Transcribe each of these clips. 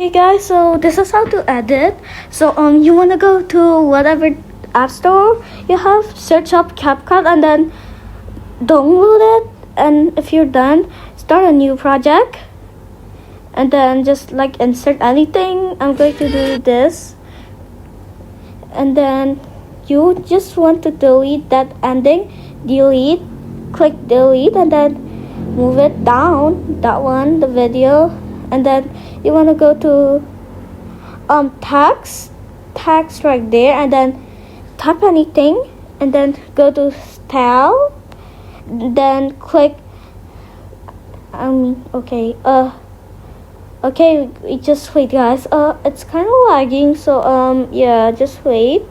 Hey guys, so this is how to edit. So you wanna go to whatever app store you have, search up CapCut and then download it. And if you're done, start a new project. And then just like insert anything. I'm going to do this. And then you just want to delete that ending. Delete. Click delete and then move it down. That one, the video. And then you want to go to text right there, and then type anything, and then go to style, then click okay, just wait guys, it's kind of lagging, so yeah, just wait.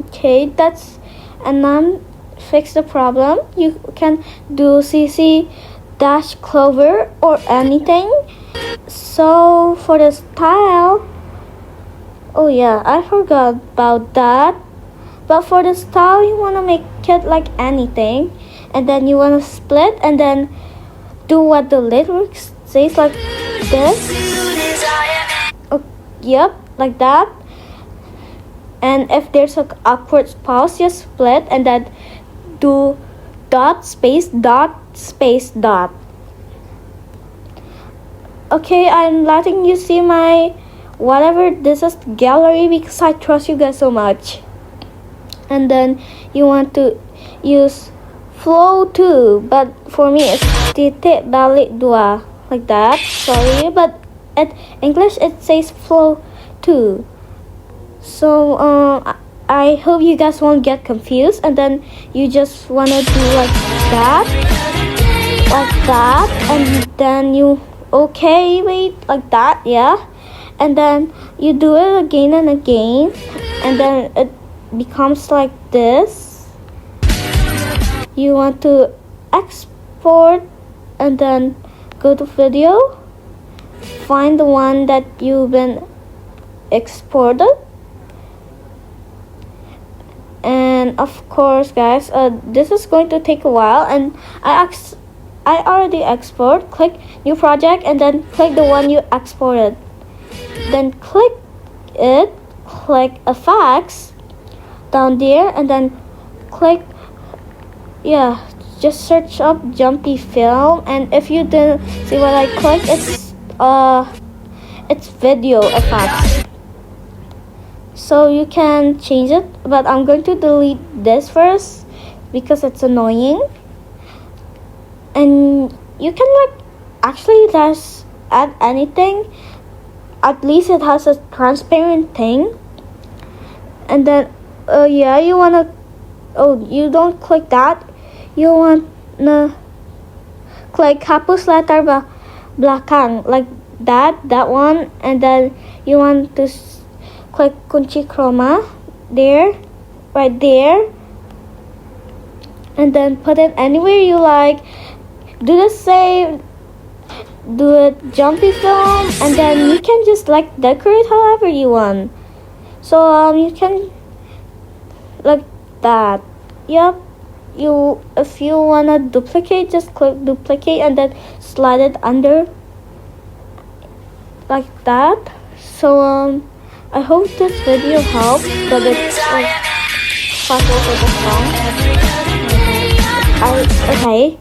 Okay, that's, and then fix the problem. You can do CC dash clover or anything. So for the style, oh yeah, I forgot about that. But for the style, you want to make it like anything, and then you want to split and then do what the lyrics says, like this. Oh, yep, like that. And if there's an awkward pause, just split and then do dot space dot space dot. Okay, I'm letting you see my whatever this is gallery because I trust you guys so much. And then you want to use flow 2, but for me it's titik balik dua, like that. Sorry, but in English it says flow 2. So I hope you guys won't get confused, and then you just wanna do like that, and then you wait, like that, yeah, and then you do it again and again, and then it becomes like this. You want to export, and then go to video, find the one that you've been exported. And of course guys, this is going to take a while, and I already export. Click new project and then click the one you exported, then click it, click effects down there, and then click, yeah, just search up jumpy film. And if you didn't see what I clicked, it's video effects. So you can change it, but I'm going to delete this first because it's annoying. And you can actually just add anything. At least it has a transparent thing. And then yeah, you wanna, you don't click that. You wanna click hapus latar belakang, like that one. And then you want to click kunci chroma there, right there, and then put it anywhere you like. Do the same, do it jumpy film, and then you can just decorate however you want. So you can like that. Yep. If you wanna duplicate, just click duplicate and then slide it under like that. So I hope this video helped, but it's possible for the song. Okay.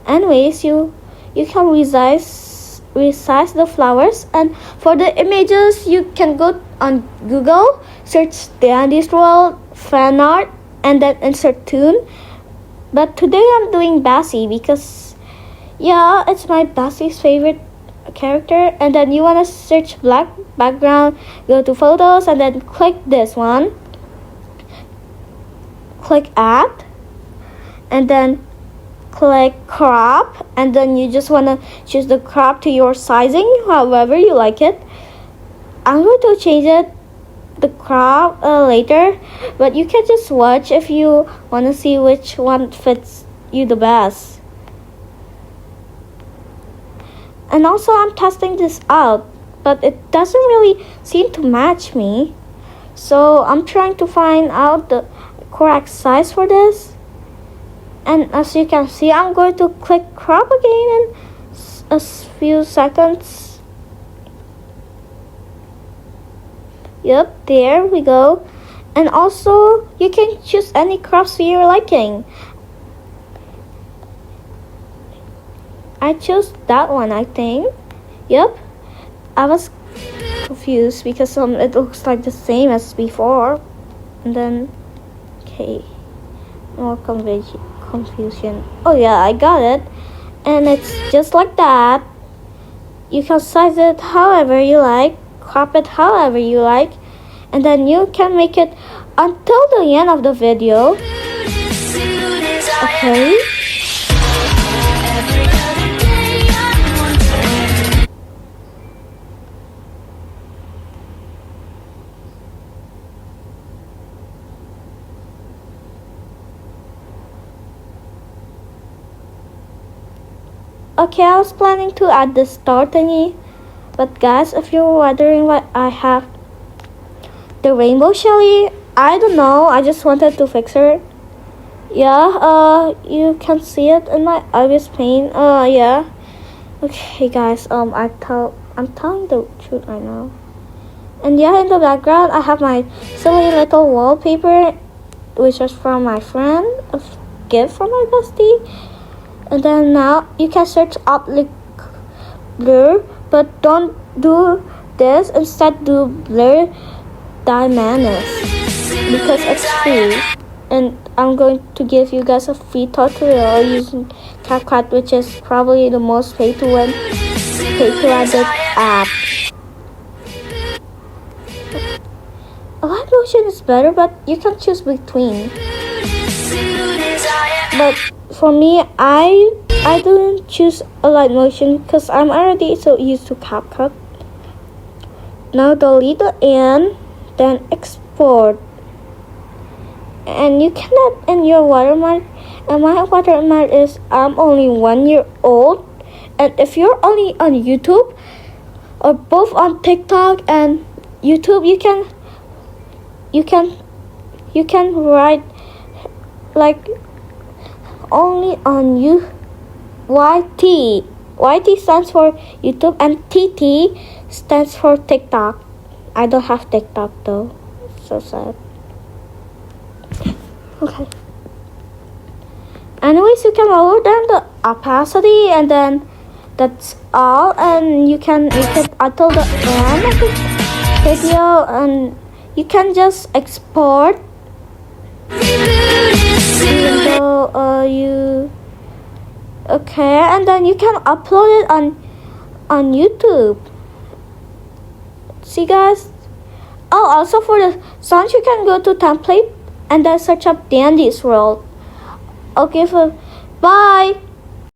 Anyways, you can resize the flowers, and for the images you can go on Google, search Dandy's World fan art, and then insert tune. But today I'm doing Bassie because yeah, it's my Bassie's favorite character. And then you want to search black background, go to photos, and then click this one, click add, and then click crop, and then you just want to choose the crop to your sizing, however you like it. I'm going to change it, the crop, later, but you can just watch if you want to see which one fits you the best. And also I'm testing this out, but it doesn't really seem to match me, so I'm trying to find out the correct size for this. And as you can see, I'm going to click crop again, and a few seconds. Yep, there we go. And also, you can choose any crops you're liking. I chose that one, I think. Yep. I was confused because it looks like the same as before. And then, okay, more confusion. Oh yeah, I got it. And it's just like that. You can size it however you like, crop it however you like, and then you can make it until the end of the video. Okay. Okay, I was planning to add the star thingy, but guys, if you're wondering why I have the rainbow Shelly, I don't know, I just wanted to fix her. Yeah, you can see it in my obvious pane. Yeah. Okay, guys, I'm telling the truth right now. And yeah, in the background, I have my silly little wallpaper, which was from my friend, a gift from my bestie. And then now you can search up like blur, but don't do this. Instead, do blur dynamics because it's free. And I'm going to give you guys a free tutorial using CapCut, which is probably the most pay-to-win app. A light motion is better, but you can choose between. But for me, I didn't choose a light motion because I'm already so used to CapCut. Now delete the and then export. And you can add in your watermark. And my watermark is I'm only 1 year old. And if you're only on YouTube or both on TikTok and YouTube, you can write like only on YT. YT stands for YouTube and TT stands for TikTok. I don't have TikTok though. So sad. Okay. Anyways, you can lower down the opacity and then that's all, and you can make it until the end of the video, and you can just export even though you okay, and then you can upload it on YouTube. See guys? Oh, also for the songs you can go to template and then search up Dandy's World. Okay, bye.